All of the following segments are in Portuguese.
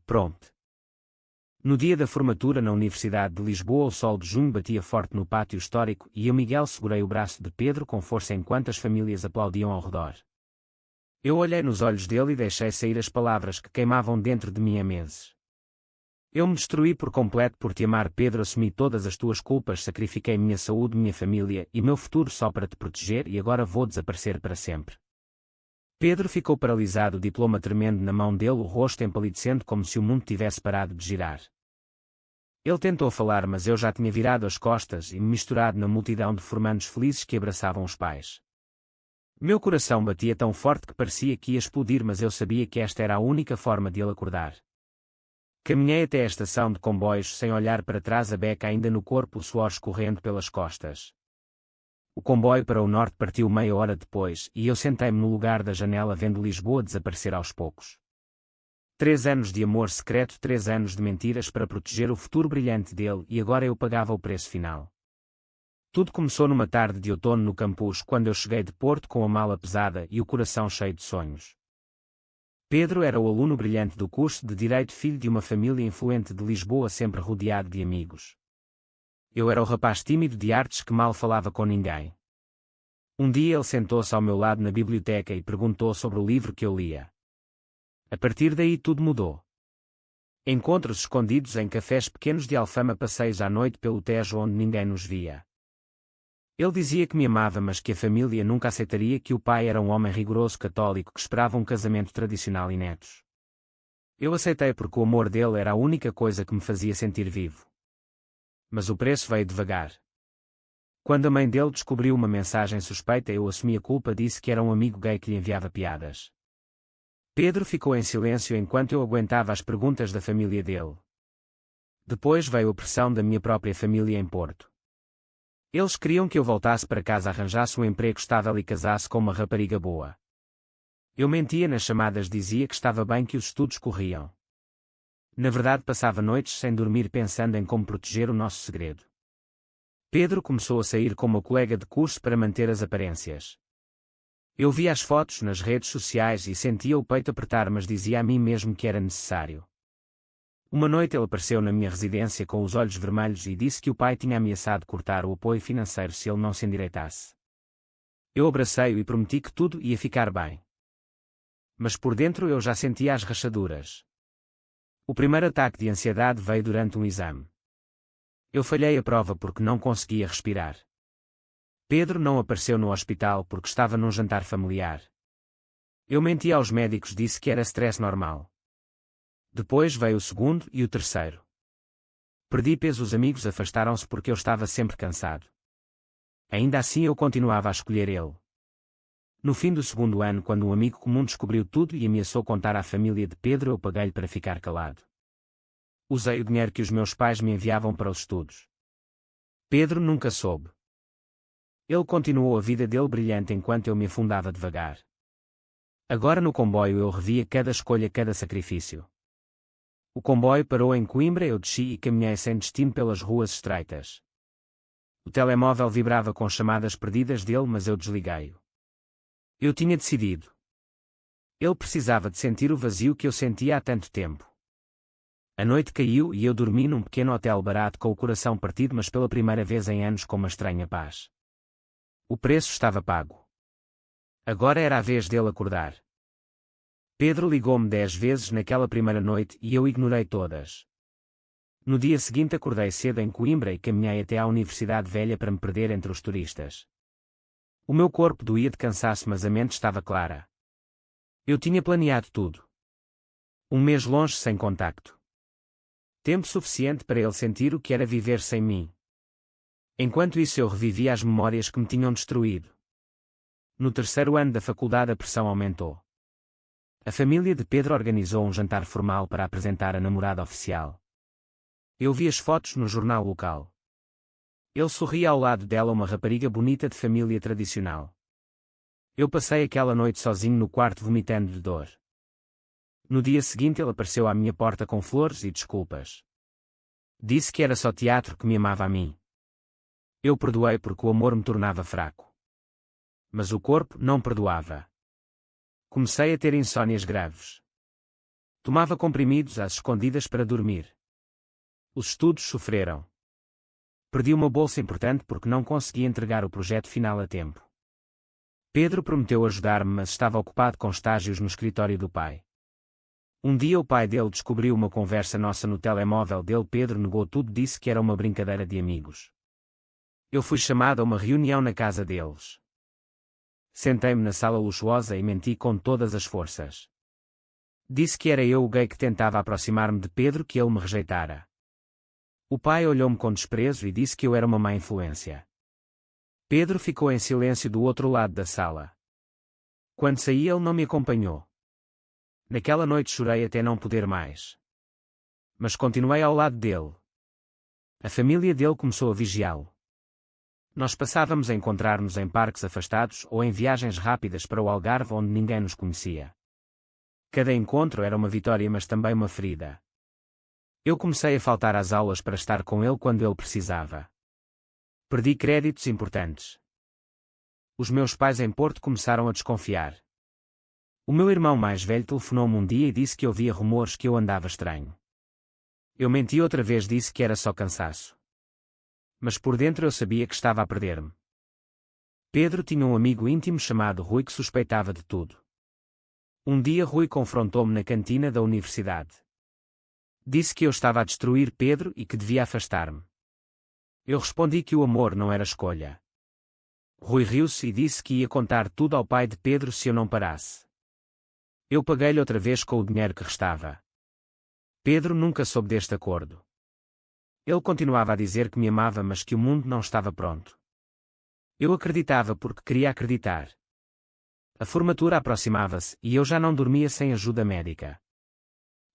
Pronto. No dia da formatura na Universidade de Lisboa, o sol de junho batia forte no pátio histórico e eu, Miguel, segurei o braço de Pedro com força enquanto as famílias aplaudiam ao redor. Eu olhei nos olhos dele e deixei sair as palavras que queimavam dentro de mim há meses. Eu me destruí por completo por te amar, Pedro, assumi todas as tuas culpas, sacrifiquei minha saúde, minha família e meu futuro só para te proteger e agora vou desaparecer para sempre. Pedro ficou paralisado, o diploma tremendo na mão dele, o rosto empalidecendo como se o mundo tivesse parado de girar. Ele tentou falar, mas eu já tinha virado as costas e me misturado na multidão de formandos felizes que abraçavam os pais. Meu coração batia tão forte que parecia que ia explodir, mas eu sabia que esta era a única forma de ele acordar. Caminhei até a estação de comboios sem olhar para trás, a beca ainda no corpo, o suor escorrendo pelas costas. O comboio para o norte partiu meia hora depois e eu sentei-me no lugar da janela vendo Lisboa desaparecer aos poucos. 3 anos de amor secreto, 3 anos de mentiras para proteger o futuro brilhante dele e agora eu pagava o preço final. Tudo começou numa tarde de outono no campus, quando eu cheguei de Porto com a mala pesada e o coração cheio de sonhos. Pedro era o aluno brilhante do curso de Direito, filho de uma família influente de Lisboa, sempre rodeado de amigos. Eu era o rapaz tímido de artes que mal falava com ninguém. Um dia ele sentou-se ao meu lado na biblioteca e perguntou sobre o livro que eu lia. A partir daí tudo mudou. Encontros escondidos em cafés pequenos de Alfama, passeios à noite pelo Tejo onde ninguém nos via. Ele dizia que me amava, mas que a família nunca aceitaria, que o pai era um homem rigoroso católico que esperava um casamento tradicional e netos. Eu aceitei porque o amor dele era a única coisa que me fazia sentir vivo. Mas o preço veio devagar. Quando a mãe dele descobriu uma mensagem suspeita, eu assumi a culpa, disse que era um amigo gay que lhe enviava piadas. Pedro ficou em silêncio enquanto eu aguentava as perguntas da família dele. Depois veio a pressão da minha própria família em Porto. Eles queriam que eu voltasse para casa, arranjasse um emprego estável e casasse com uma rapariga boa. Eu mentia nas chamadas, dizia que estava bem, que os estudos corriam. Na verdade, passava noites sem dormir pensando em como proteger o nosso segredo. Pedro começou a sair com uma colega de curso para manter as aparências. Eu via as fotos nas redes sociais e sentia o peito apertar, mas dizia a mim mesmo que era necessário. Uma noite ele apareceu na minha residência com os olhos vermelhos e disse que o pai tinha ameaçado cortar o apoio financeiro se ele não se endireitasse. Eu abracei-o e prometi que tudo ia ficar bem. Mas por dentro eu já sentia as rachaduras. O primeiro ataque de ansiedade veio durante um exame. Eu falhei a prova porque não conseguia respirar. Pedro não apareceu no hospital porque estava num jantar familiar. Eu menti aos médicos, disse que era stress normal. Depois veio o segundo e o terceiro. Perdi peso, os amigos afastaram-se porque eu estava sempre cansado. Ainda assim eu continuava a escolher ele. No fim do segundo ano, quando um amigo comum descobriu tudo e ameaçou contar à família de Pedro, eu paguei-lhe para ficar calado. Usei o dinheiro que os meus pais me enviavam para os estudos. Pedro nunca soube. Ele continuou a vida dele brilhante enquanto eu me afundava devagar. Agora no comboio eu revia cada escolha, cada sacrifício. O comboio parou em Coimbra, eu desci e caminhei sem destino pelas ruas estreitas. O telemóvel vibrava com chamadas perdidas dele, mas eu desliguei-o. Eu tinha decidido. Ele precisava de sentir o vazio que eu sentia há tanto tempo. A noite caiu e eu dormi num pequeno hotel barato com o coração partido, mas pela primeira vez em anos com uma estranha paz. O preço estava pago. Agora era a vez dele acordar. Pedro ligou-me 10 vezes naquela primeira noite e eu ignorei todas. No dia seguinte acordei cedo em Coimbra e caminhei até à Universidade Velha para me perder entre os turistas. O meu corpo doía de cansaço, mas a mente estava clara. Eu tinha planeado tudo. Um mês longe sem contacto. Tempo suficiente para ele sentir o que era viver sem mim. Enquanto isso eu revivia as memórias que me tinham destruído. No terceiro ano da faculdade a pressão aumentou. A família de Pedro organizou um jantar formal para apresentar a namorada oficial. Eu vi as fotos no jornal local. Ele sorria ao lado dela, uma rapariga bonita de família tradicional. Eu passei aquela noite sozinho no quarto vomitando de dor. No dia seguinte ele apareceu à minha porta com flores e desculpas. Disse que era só teatro, que me amava a mim. Eu perdoei porque o amor me tornava fraco. Mas o corpo não perdoava. Comecei a ter insónias graves. Tomava comprimidos às escondidas para dormir. Os estudos sofreram. Perdi uma bolsa importante porque não consegui entregar o projeto final a tempo. Pedro prometeu ajudar-me, mas estava ocupado com estágios no escritório do pai. Um dia o pai dele descobriu uma conversa nossa no telemóvel dele. Pedro negou tudo, disse que era uma brincadeira de amigos. Eu fui chamado a uma reunião na casa deles. Sentei-me na sala luxuosa e menti com todas as forças. Disse que era eu o gay que tentava aproximar-me de Pedro, que ele me rejeitara. O pai olhou-me com desprezo e disse que eu era uma má influência. Pedro ficou em silêncio do outro lado da sala. Quando saí, ele não me acompanhou. Naquela noite chorei até não poder mais. Mas continuei ao lado dele. A família dele começou a vigiá-lo. Nós passávamos a encontrar-nos em parques afastados ou em viagens rápidas para o Algarve onde ninguém nos conhecia. Cada encontro era uma vitória, mas também uma ferida. Eu comecei a faltar às aulas para estar com ele quando ele precisava. Perdi créditos importantes. Os meus pais em Porto começaram a desconfiar. O meu irmão mais velho telefonou-me um dia e disse que ouvia rumores que eu andava estranho. Eu menti outra vez, disse que era só cansaço. Mas por dentro eu sabia que estava a perder-me. Pedro tinha um amigo íntimo chamado Rui que suspeitava de tudo. Um dia Rui confrontou-me na cantina da universidade. Disse que eu estava a destruir Pedro e que devia afastar-me. Eu respondi que o amor não era escolha. Rui riu-se e disse que ia contar tudo ao pai de Pedro se eu não parasse. Eu paguei-lhe outra vez com o dinheiro que restava. Pedro nunca soube deste acordo. Ele continuava a dizer que me amava, mas que o mundo não estava pronto. Eu acreditava porque queria acreditar. A formatura aproximava-se e eu já não dormia sem ajuda médica.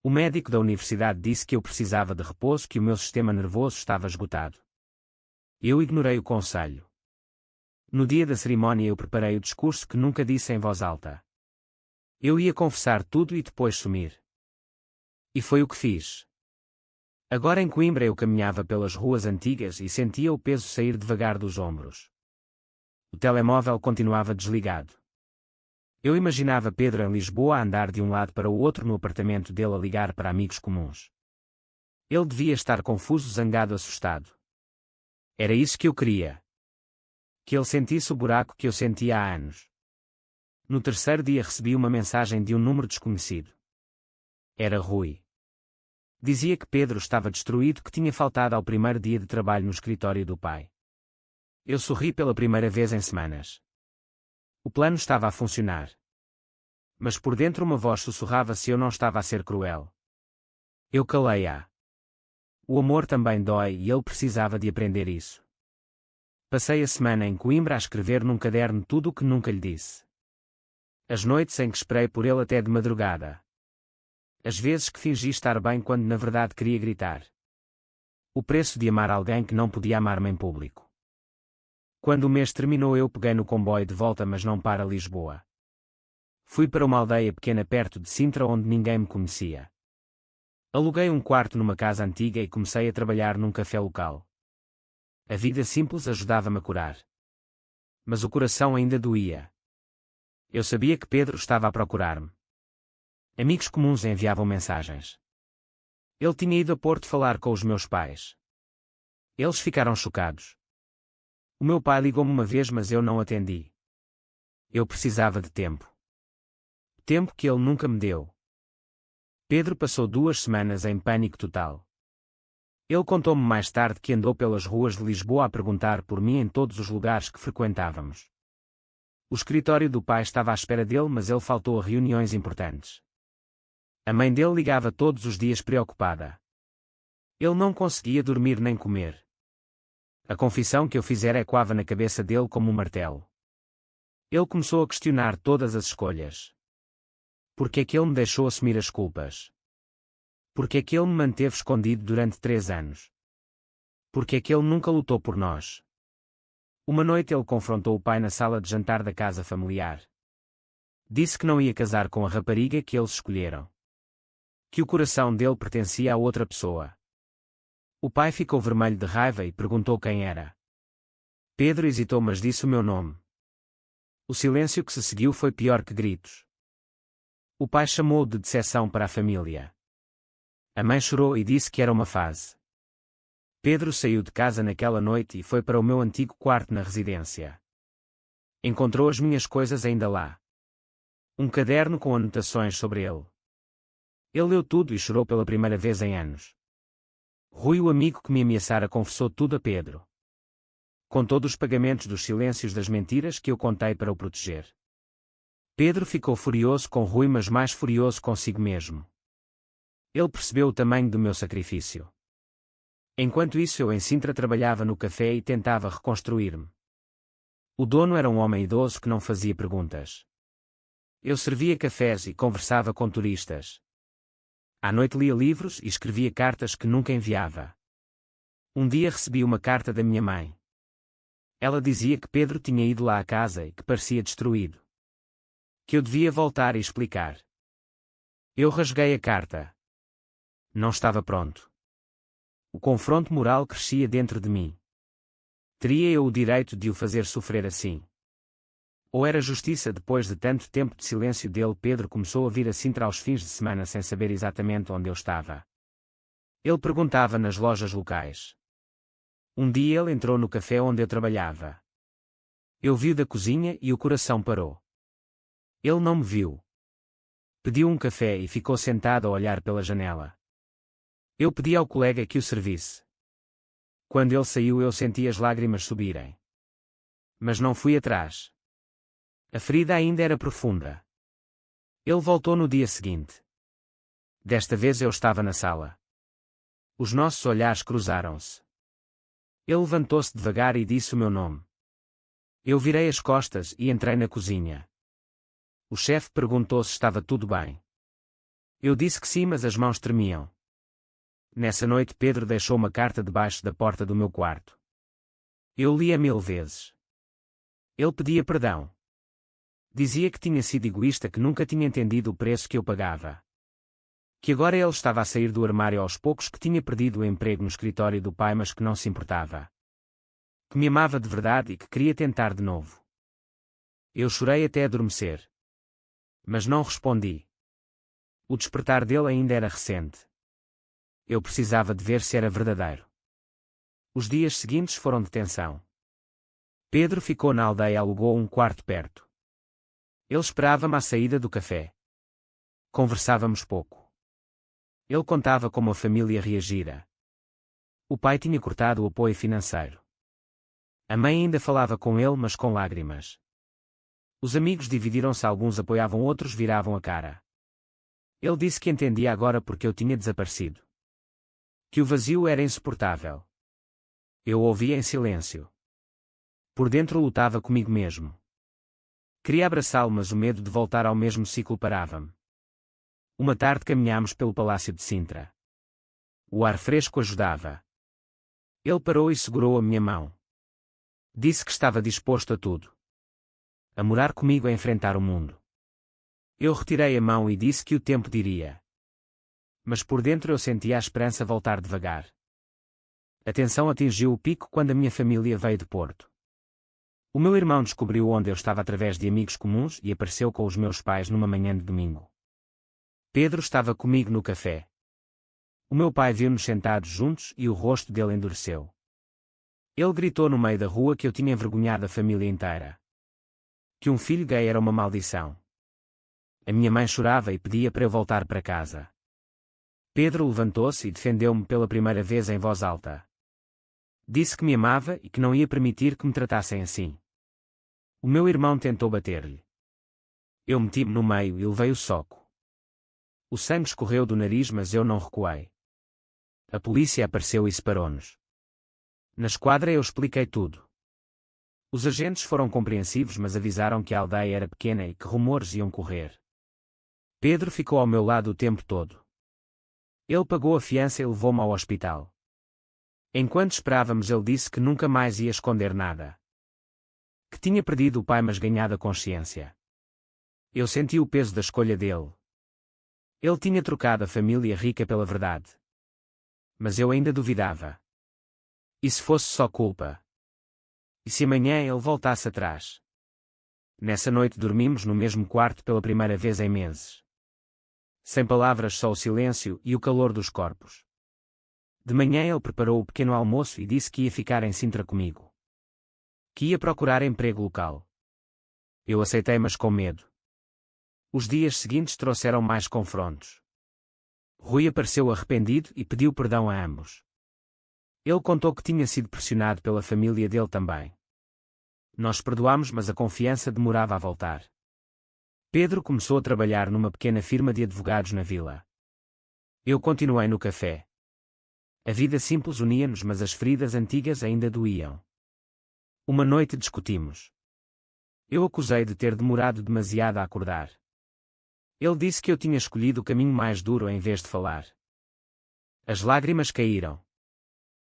O médico da universidade disse que eu precisava de repouso, que o meu sistema nervoso estava esgotado. Eu ignorei o conselho. No dia da cerimónia eu preparei o discurso que nunca disse em voz alta. Eu ia confessar tudo e depois sumir. E foi o que fiz. Agora em Coimbra eu caminhava pelas ruas antigas e sentia o peso sair devagar dos ombros. O telemóvel continuava desligado. Eu imaginava Pedro em Lisboa a andar de um lado para o outro no apartamento dele a ligar para amigos comuns. Ele devia estar confuso, zangado, assustado. Era isso que eu queria. Que ele sentisse o buraco que eu sentia há anos. No terceiro dia recebi uma mensagem de um número desconhecido. Era Rui. Dizia que Pedro estava destruído, que tinha faltado ao primeiro dia de trabalho no escritório do pai. Eu sorri pela primeira vez em semanas. O plano estava a funcionar. Mas por dentro uma voz sussurrava se eu não estava a ser cruel. Eu calei-a. O amor também dói e ele precisava de aprender isso. Passei a semana em Coimbra a escrever num caderno tudo o que nunca lhe disse. As noites em que esperei por ele até de madrugada. As vezes que fingi estar bem quando na verdade queria gritar. O preço de amar alguém que não podia amar-me em público. Quando o mês terminou eu peguei no comboio de volta, mas não para Lisboa. Fui para uma aldeia pequena perto de Sintra onde ninguém me conhecia. Aluguei um quarto numa casa antiga e comecei a trabalhar num café local. A vida simples ajudava-me a curar. Mas o coração ainda doía. Eu sabia que Pedro estava a procurar-me. Amigos comuns enviavam mensagens. Ele tinha ido a Porto falar com os meus pais. Eles ficaram chocados. O meu pai ligou-me uma vez, mas eu não atendi. Eu precisava de tempo. Tempo que ele nunca me deu. Pedro passou 2 semanas em pânico total. Ele contou-me mais tarde que andou pelas ruas de Lisboa a perguntar por mim em todos os lugares que frequentávamos. O escritório do pai estava à espera dele, mas ele faltou a reuniões importantes. A mãe dele ligava todos os dias preocupada. Ele não conseguia dormir nem comer. A confissão que eu fizera ecoava na cabeça dele como um martelo. Ele começou a questionar todas as escolhas. Por que é que ele me deixou assumir as culpas? Por que é que ele me manteve escondido durante 3 anos? Por que é que ele nunca lutou por nós? Uma noite ele confrontou o pai na sala de jantar da casa familiar. Disse que não ia casar com a rapariga que eles escolheram. Que o coração dele pertencia a outra pessoa. O pai ficou vermelho de raiva e perguntou quem era. Pedro hesitou, mas disse o meu nome. O silêncio que se seguiu foi pior que gritos. O pai chamou de decepção para a família. A mãe chorou e disse que era uma fase. Pedro saiu de casa naquela noite e foi para o meu antigo quarto na residência. Encontrou as minhas coisas ainda lá. Um caderno com anotações sobre ele. Ele leu tudo e chorou pela primeira vez em anos. Rui, o amigo que me ameaçara, confessou tudo a Pedro. Contou dos pagamentos dos silêncios das mentiras que eu contei para o proteger. Pedro ficou furioso com Rui, mas mais furioso consigo mesmo. Ele percebeu o tamanho do meu sacrifício. Enquanto isso, eu em Sintra trabalhava no café e tentava reconstruir-me. O dono era um homem idoso que não fazia perguntas. Eu servia cafés e conversava com turistas. À noite lia livros e escrevia cartas que nunca enviava. Um dia recebi uma carta da minha mãe. Ela dizia que Pedro tinha ido lá à casa e que parecia destruído. Que eu devia voltar e explicar. Eu rasguei a carta. Não estava pronto. O confronto moral crescia dentro de mim. Teria eu o direito de o fazer sofrer assim? Ou era justiça? Depois de tanto tempo de silêncio dele, Pedro começou a vir a Sintra aos fins de semana sem saber exatamente onde eu estava. Ele perguntava nas lojas locais. Um dia ele entrou no café onde eu trabalhava. Eu vi-o da cozinha e o coração parou. Ele não me viu. Pediu um café e ficou sentado a olhar pela janela. Eu pedi ao colega que o servisse. Quando ele saiu, eu senti as lágrimas subirem. Mas não fui atrás. A ferida ainda era profunda. Ele voltou no dia seguinte. Desta vez eu estava na sala. Os nossos olhares cruzaram-se. Ele levantou-se devagar e disse o meu nome. Eu virei as costas e entrei na cozinha. O chefe perguntou se estava tudo bem. Eu disse que sim, mas as mãos tremiam. Nessa noite Pedro deixou uma carta debaixo da porta do meu quarto. Eu li-a 1000 vezes. Ele pedia perdão. Dizia que tinha sido egoísta, que nunca tinha entendido o preço que eu pagava. Que agora ele estava a sair do armário aos poucos, que tinha perdido o emprego no escritório do pai, mas que não se importava. Que me amava de verdade e que queria tentar de novo. Eu chorei até adormecer. Mas não respondi. O despertar dele ainda era recente. Eu precisava de ver se era verdadeiro. Os dias seguintes foram de tensão. Pedro ficou na aldeia e alugou um quarto perto. Ele esperava-me à saída do café. Conversávamos pouco. Ele contava como a família reagira. O pai tinha cortado o apoio financeiro. A mãe ainda falava com ele, mas com lágrimas. Os amigos dividiram-se, alguns apoiavam, outros viravam a cara. Ele disse que entendia agora porque eu tinha desaparecido. Que o vazio era insuportável. Eu ouvia em silêncio. Por dentro lutava comigo mesmo. Queria abraçá-lo, mas o medo de voltar ao mesmo ciclo parava-me. Uma tarde caminhámos pelo Palácio de Sintra. O ar fresco ajudava. Ele parou e segurou a minha mão. Disse que estava disposto a tudo. A morar comigo, a enfrentar o mundo. Eu retirei a mão e disse que o tempo diria. Mas por dentro eu sentia a esperança voltar devagar. A tensão atingiu o pico quando a minha família veio de Porto. O meu irmão descobriu onde eu estava através de amigos comuns e apareceu com os meus pais numa manhã de domingo. Pedro estava comigo no café. O meu pai viu-nos sentados juntos e o rosto dele endureceu. Ele gritou no meio da rua que eu tinha envergonhado a família inteira. Que um filho gay era uma maldição. A minha mãe chorava e pedia para eu voltar para casa. Pedro levantou-se e defendeu-me pela primeira vez em voz alta. Disse que me amava e que não ia permitir que me tratassem assim. O meu irmão tentou bater-lhe. Eu meti-me no meio e levei o soco. O sangue escorreu do nariz, mas eu não recuei. A polícia apareceu e separou-nos. Na esquadra eu expliquei tudo. Os agentes foram compreensivos, mas avisaram que a aldeia era pequena e que rumores iam correr. Pedro ficou ao meu lado o tempo todo. Ele pagou a fiança e levou-me ao hospital. Enquanto esperávamos, ele disse que nunca mais ia esconder nada. Que tinha perdido o pai, mas ganhado a consciência. Eu senti o peso da escolha dele. Ele tinha trocado a família rica pela verdade. Mas eu ainda duvidava. E se fosse só culpa? E se amanhã ele voltasse atrás? Nessa noite dormimos no mesmo quarto pela primeira vez em meses. Sem palavras, só o silêncio e o calor dos corpos. De manhã ele preparou o pequeno almoço e disse que ia ficar em Sintra comigo. Que ia procurar emprego local. Eu aceitei, mas com medo. Os dias seguintes trouxeram mais confrontos. Rui apareceu arrependido e pediu perdão a ambos. Ele contou que tinha sido pressionado pela família dele também. Nós perdoámos, mas a confiança demorava a voltar. Pedro começou a trabalhar numa pequena firma de advogados na vila. Eu continuei no café. A vida simples unia-nos, mas as feridas antigas ainda doíam. Uma noite discutimos. Eu acusei de ter demorado demasiado a acordar. Ele disse que eu tinha escolhido o caminho mais duro em vez de falar. As lágrimas caíram.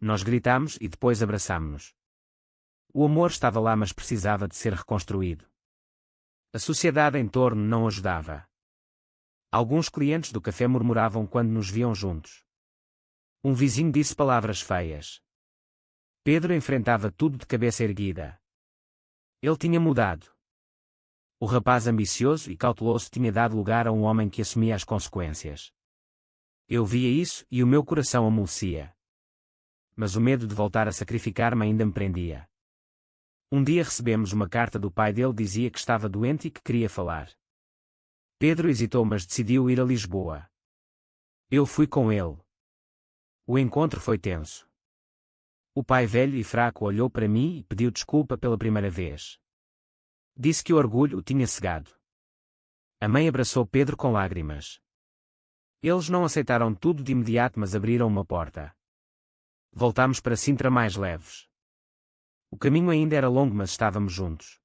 Nós gritámos e depois abraçámo-nos. O amor estava lá, mas precisava de ser reconstruído. A sociedade em torno não ajudava. Alguns clientes do café murmuravam quando nos viam juntos. Um vizinho disse palavras feias. Pedro enfrentava tudo de cabeça erguida. Ele tinha mudado. O rapaz ambicioso e cauteloso tinha dado lugar a um homem que assumia as consequências. Eu via isso e o meu coração amolecia. Mas o medo de voltar a sacrificar-me ainda me prendia. Um dia recebemos uma carta do pai dele, dizia que estava doente e que queria falar. Pedro hesitou, mas decidiu ir a Lisboa. Eu fui com ele. O encontro foi tenso. O pai velho e fraco olhou para mim e pediu desculpa pela primeira vez. Disse que o orgulho o tinha cegado. A mãe abraçou Pedro com lágrimas. Eles não aceitaram tudo de imediato, mas abriram uma porta. Voltámos para Sintra mais leves. O caminho ainda era longo, mas estávamos juntos.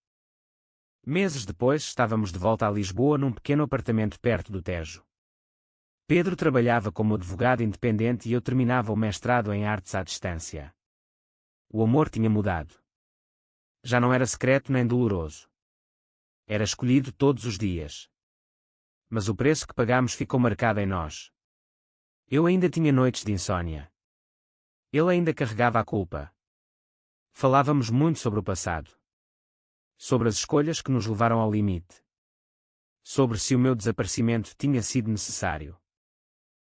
Meses depois estávamos de volta a Lisboa num pequeno apartamento perto do Tejo. Pedro trabalhava como advogado independente e eu terminava o mestrado em artes à distância. O amor tinha mudado. Já não era secreto nem doloroso. Era escolhido todos os dias. Mas o preço que pagámos ficou marcado em nós. Eu ainda tinha noites de insônia. Ele ainda carregava a culpa. Falávamos muito sobre o passado. Sobre as escolhas que nos levaram ao limite. Sobre se o meu desaparecimento tinha sido necessário.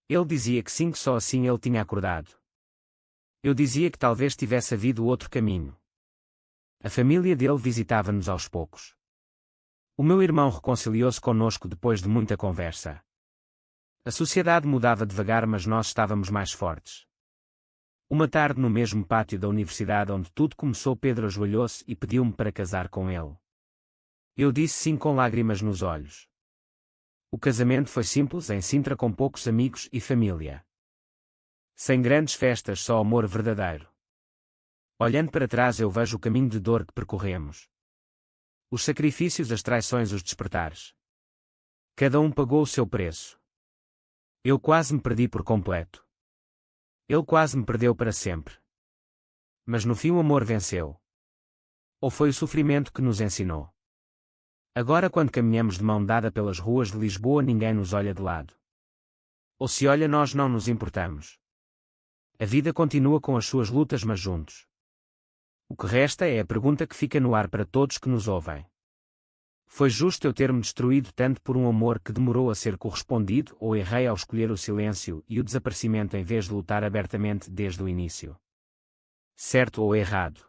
Ele dizia que sim, que só assim ele tinha acordado. Eu dizia que talvez tivesse havido outro caminho. A família dele visitava-nos aos poucos. O meu irmão reconciliou-se conosco depois de muita conversa. A sociedade mudava devagar, mas nós estávamos mais fortes. Uma tarde no mesmo pátio da universidade onde tudo começou, Pedro ajoelhou-se e pediu-me para casar com ele. Eu disse sim com lágrimas nos olhos. O casamento foi simples em Sintra, com poucos amigos e família. Sem grandes festas, só amor verdadeiro. Olhando para trás eu vejo o caminho de dor que percorremos. Os sacrifícios, as traições, os despertares. Cada um pagou o seu preço. Eu quase me perdi por completo. Ele quase me perdeu para sempre. Mas no fim o amor venceu. Ou foi o sofrimento que nos ensinou? Agora, quando caminhamos de mão dada pelas ruas de Lisboa, ninguém nos olha de lado. Ou se olha, nós não nos importamos. A vida continua com as suas lutas, mas juntos. O que resta é a pergunta que fica no ar para todos que nos ouvem. Foi justo eu ter-me destruído tanto por um amor que demorou a ser correspondido, ou errei ao escolher o silêncio e o desaparecimento em vez de lutar abertamente desde o início? Certo ou errado?